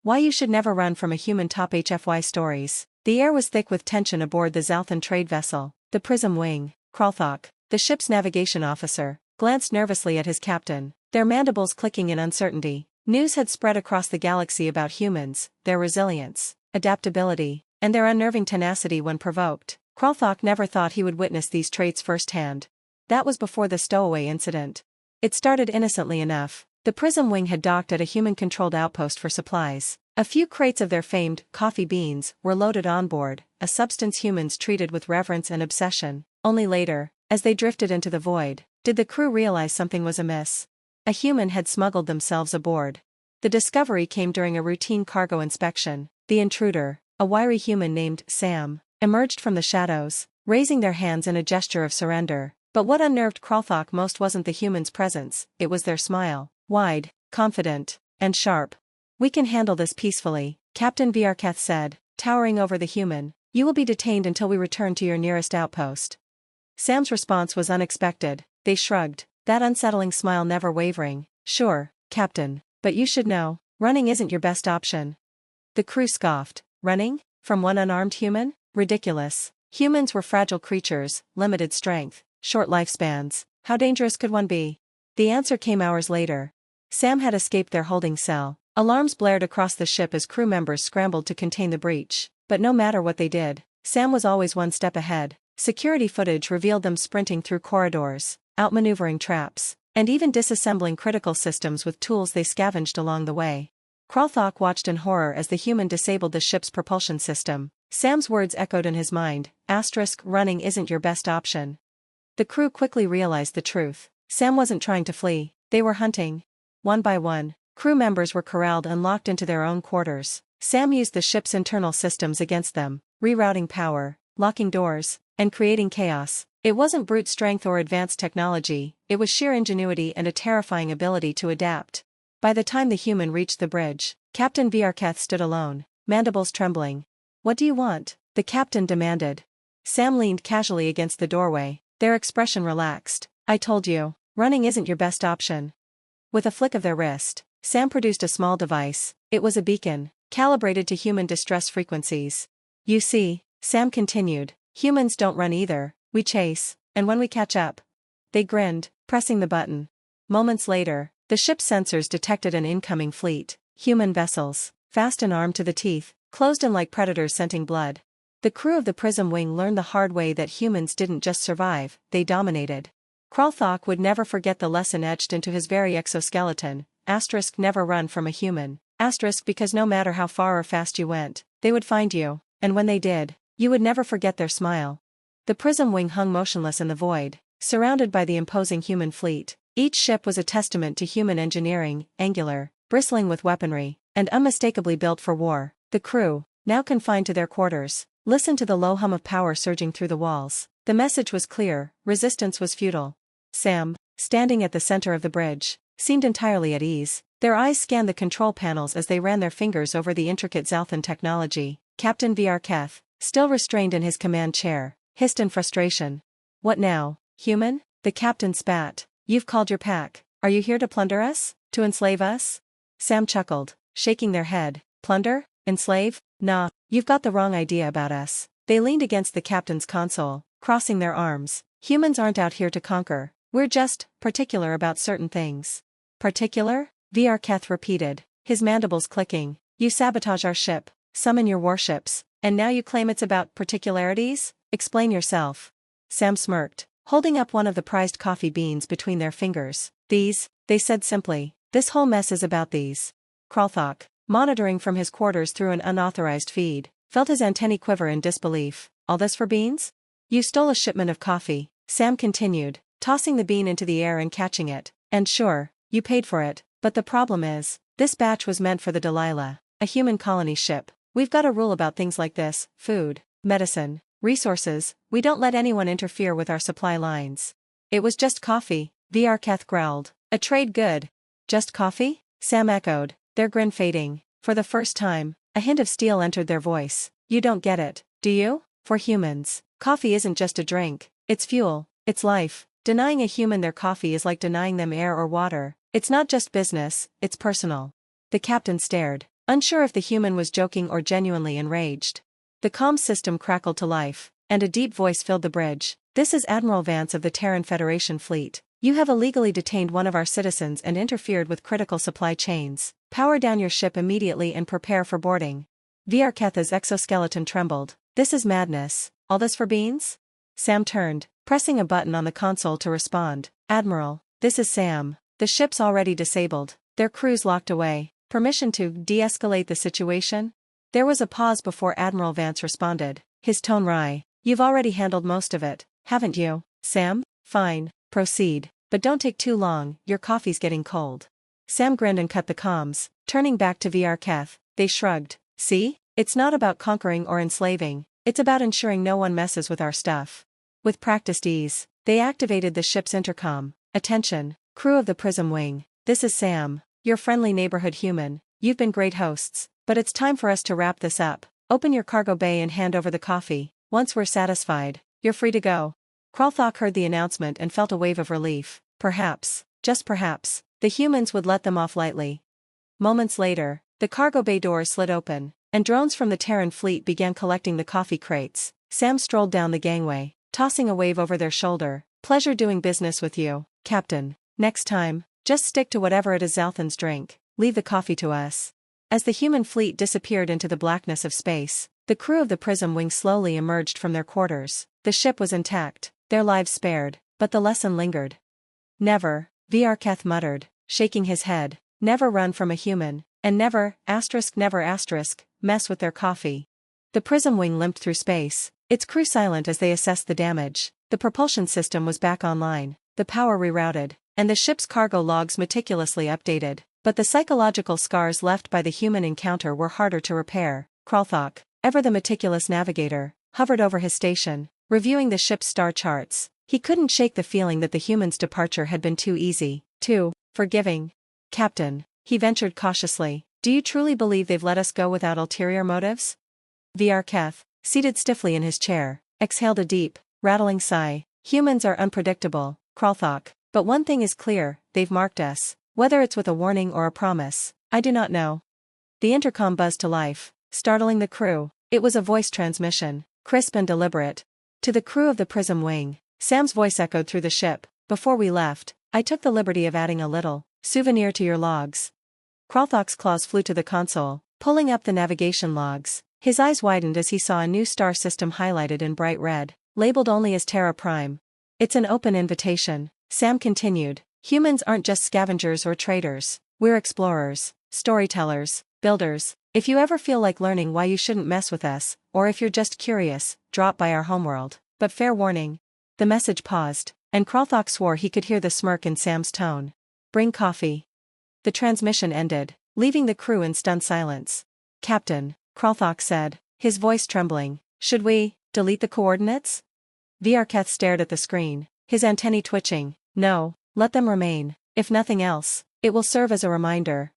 Why you should never run from a human. Top HFY stories. The air was thick with tension aboard the Zalthan trade vessel, the Prism Wing. Kralthok, the ship's navigation officer, glanced nervously at his captain, their mandibles clicking in uncertainty. News had spread across the galaxy about humans, their resilience, adaptability, and their unnerving tenacity when provoked. Kralthok never thought he would witness these traits firsthand. That was before the stowaway incident. It started innocently enough. The Prism Wing had docked at a human-controlled outpost for supplies. A few crates of their famed coffee beans were loaded on board, a substance humans treated with reverence and obsession. Only later, as they drifted into the void, did the crew realize something was amiss. A human had smuggled themselves aboard. The discovery came during a routine cargo inspection. The intruder, a wiry human named Sam, emerged from the shadows, raising their hands in a gesture of surrender. But what unnerved Kralthok most wasn't the human's presence, it was their smile. Wide, confident, and sharp. "We can handle this peacefully," Captain Vrketh said, towering over the human. "You will be detained until we return to your nearest outpost." Sam's response was unexpected. They shrugged, that unsettling smile never wavering. "Sure, Captain, but you should know, running isn't your best option." The crew scoffed. Running? From one unarmed human? Ridiculous. Humans were fragile creatures, limited strength, short lifespans. How dangerous could one be? The answer came hours later. Sam had escaped their holding cell. Alarms blared across the ship as crew members scrambled to contain the breach. But no matter what they did, Sam was always one step ahead. Security footage revealed them sprinting through corridors, outmaneuvering traps, and even disassembling critical systems with tools they scavenged along the way. Kralthok watched in horror as the human disabled the ship's propulsion system. Sam's words echoed in his mind, "Running isn't your best option." The crew quickly realized the truth. Sam wasn't trying to flee, they were hunting. One by one, crew members were corralled and locked into their own quarters. Sam used the ship's internal systems against them, rerouting power, locking doors, and creating chaos. It wasn't brute strength or advanced technology, it was sheer ingenuity and a terrifying ability to adapt. By the time the human reached the bridge, Captain Vrketh stood alone, mandibles trembling. "What do you want?" the captain demanded. Sam leaned casually against the doorway, their expression relaxed. "I told you, running isn't your best option." With a flick of their wrist, Sam produced a small device. It was a beacon, calibrated to human distress frequencies. "You see," Sam continued, "humans don't run either, we chase, and when we catch up." They grinned, pressing the button. Moments later, the ship's sensors detected an incoming fleet, human vessels, fast and armed to the teeth, closed in like predators scenting blood. The crew of the Prism Wing learned the hard way that humans didn't just survive, they dominated. Kralthok would never forget the lesson etched into his very exoskeleton. Never run from a human. Because no matter how far or fast you went, they would find you, and when they did, you would never forget their smile. The Prism Wing hung motionless in the void, surrounded by the imposing human fleet. Each ship was a testament to human engineering, angular, bristling with weaponry, and unmistakably built for war. The crew, now confined to their quarters, listened to the low hum of power surging through the walls. The message was clear, resistance was futile. Sam, standing at the center of the bridge, seemed entirely at ease. Their eyes scanned the control panels as they ran their fingers over the intricate Zalthan technology. Captain Vrketh, still restrained in his command chair, hissed in frustration. "What now, human?" The captain spat. "You've called your pack. Are you here to plunder us? To enslave us?" Sam chuckled, shaking their head. "Plunder? Enslave? Nah, you've got the wrong idea about us." They leaned against the captain's console, crossing their arms. "Humans aren't out here to conquer. We're just particular about certain things." "Particular?" Vrketh repeated, his mandibles clicking. "You sabotage our ship, summon your warships, and now you claim it's about particularities? Explain yourself." Sam smirked, holding up one of the prized coffee beans between their fingers. "These," they said simply. "This whole mess is about these." Kralthok, monitoring from his quarters through an unauthorized feed, felt his antennae quiver in disbelief. "All this for beans?" "You stole a shipment of coffee," Sam continued, tossing the bean into the air and catching it. "And sure, you paid for it, but the problem is, this batch was meant for the Delilah, a human colony ship. We've got a rule about things like this: food, medicine, resources. We don't let anyone interfere with our supply lines." "It was just coffee," Vrketh growled. "A trade good." "Just coffee?" Sam echoed, their grin fading. For the first time, a hint of steel entered their voice. "You don't get it, do you? For humans, coffee isn't just a drink, it's fuel, it's life. Denying a human their coffee is like denying them air or water. It's not just business, it's personal." The captain stared, unsure if the human was joking or genuinely enraged. The comms system crackled to life, and a deep voice filled the bridge. "This is Admiral Vance of the Terran Federation Fleet. You have illegally detained one of our citizens and interfered with critical supply chains. Power down your ship immediately and prepare for boarding." Viarketh's exoskeleton trembled. "This is madness. All this for beans?" Sam turned, pressing a button on the console to respond. "Admiral, this is Sam. The ship's already disabled. Their crew's locked away. Permission to de-escalate the situation?" There was a pause before Admiral Vance responded, his tone wry. "You've already handled most of it, haven't you, Sam? Fine, proceed. But don't take too long, your coffee's getting cold." Sam grinned and cut the comms, turning back to Viarketh. They shrugged. "See? It's not about conquering or enslaving, it's about ensuring no one messes with our stuff." With practiced ease, they activated the ship's intercom. "Attention, crew of the Prism Wing. This is Sam, your friendly neighborhood human. You've been great hosts, but it's time for us to wrap this up. Open your cargo bay and hand over the coffee. Once we're satisfied, you're free to go." Kralthok heard the announcement and felt a wave of relief. Perhaps, just perhaps, the humans would let them off lightly. Moments later, the cargo bay doors slid open, and drones from the Terran fleet began collecting the coffee crates. Sam strolled down the gangway, tossing a wave over their shoulder. "Pleasure doing business with you, Captain. Next time, just stick to whatever it is Zalthan's drink. Leave the coffee to us." As the human fleet disappeared into the blackness of space, the crew of the Prism Wing slowly emerged from their quarters. The ship was intact, their lives spared, but the lesson lingered. "Never," Viarketh muttered, shaking his head, "never run from a human, and never, mess with their coffee." The Prism Wing limped through space, its crew silent as they assessed the damage. The propulsion system was back online, the power rerouted, and the ship's cargo logs meticulously updated. But the psychological scars left by the human encounter were harder to repair. Kralthok, ever the meticulous navigator, hovered over his station, reviewing the ship's star charts. He couldn't shake the feeling that the human's departure had been too easy, too forgiving. "Captain," he ventured cautiously, "do you truly believe they've let us go without ulterior motives?" Viarketh, seated stiffly in his chair, exhaled a deep, rattling sigh. "Humans are unpredictable, Kralthok, but one thing is clear, they've marked us. Whether it's with a warning or a promise, I do not know." The intercom buzzed to life, startling the crew. It was a voice transmission, crisp and deliberate. "To the crew of the Prism Wing," Sam's voice echoed through the ship. "Before we left, I took the liberty of adding a little souvenir to your logs." Kralthok's claws flew to the console, pulling up the navigation logs. His eyes widened as he saw a new star system highlighted in bright red, labeled only as Terra Prime. "It's an open invitation," Sam continued. "Humans aren't just scavengers or traders. We're explorers, storytellers, builders. If you ever feel like learning why you shouldn't mess with us, or if you're just curious, drop by our homeworld. But fair warning." The message paused, and Kralthok swore he could hear the smirk in Sam's tone. "Bring coffee." The transmission ended, leaving the crew in stunned silence. "Captain," Kralthok said, his voice trembling, "should we delete the coordinates?" Viarketh stared at the screen, his antennae twitching. "No. Let them remain. If nothing else, it will serve as a reminder."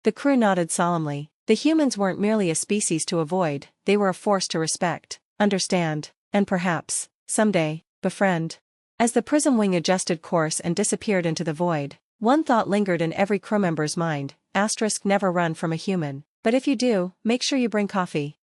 The crew nodded solemnly. The humans weren't merely a species to avoid, they were a force to respect, understand, and perhaps, someday, befriend. As the Prism Wing adjusted course and disappeared into the void, one thought lingered in every crew member's mind: never run from a human. But if you do, make sure you bring coffee.